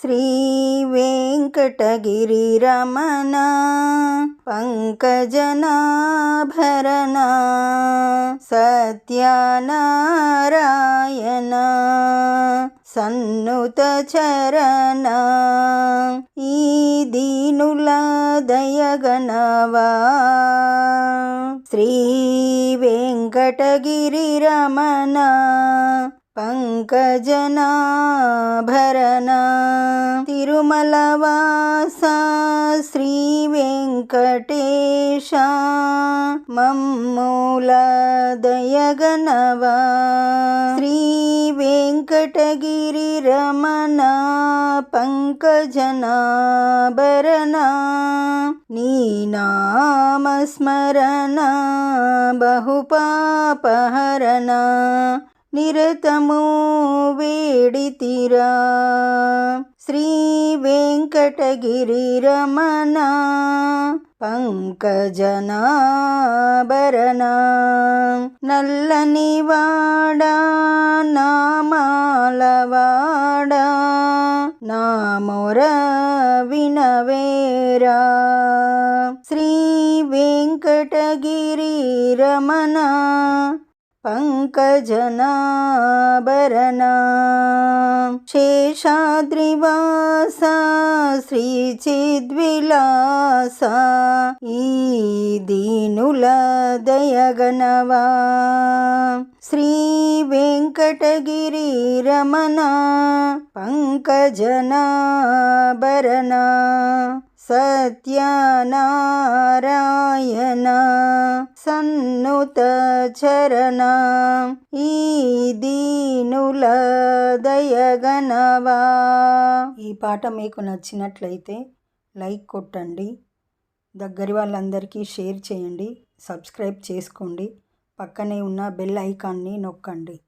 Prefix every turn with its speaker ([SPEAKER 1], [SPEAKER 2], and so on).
[SPEAKER 1] శ్రీ వెంకటగిరి రమణ పంకజనాభరణ సత్యనారాయణ సన్నుత చరణ ఈ దీనుల దయగనవా శ్రీ వెంకటగిరి రమణ పంకజనాభరణ తిరుమలవాస శ్రీ వెంకటేశ మమ్ముల దయగనవా శ్రీ వెంకటగిరి రమణ పంకజనాభరణ నీ నామస్మరణ బహుపాపహరణ నిరతము వేడితిరా శ్రీ వెంకటగిరి రమణ పంకజనాభరణ నల్లని వాడా నామాలవాడా నా మొర వినవేరా శ్రీ వెంకటగిరి రమణ పంకజనాభరణ శేషాద్రివాస శ్రీ చిద్విలాస ఈ దీనుల దయగనవా శ్రీ వెంకటగిరి రమణ పంకజనాభరణ సత్యనారాయణ సన్నుత చరణ ఈ దీనుల దయగనవా. ఈ పాట మీకు నచ్చినట్లయితే లైక్ కొట్టండి, దగ్గరి వాళ్ళందరికీ షేర్ చేయండి, సబ్స్క్రైబ్ చేసుకోండి, పక్కనే ఉన్న బెల్ ఐకాన్ని నొక్కండి.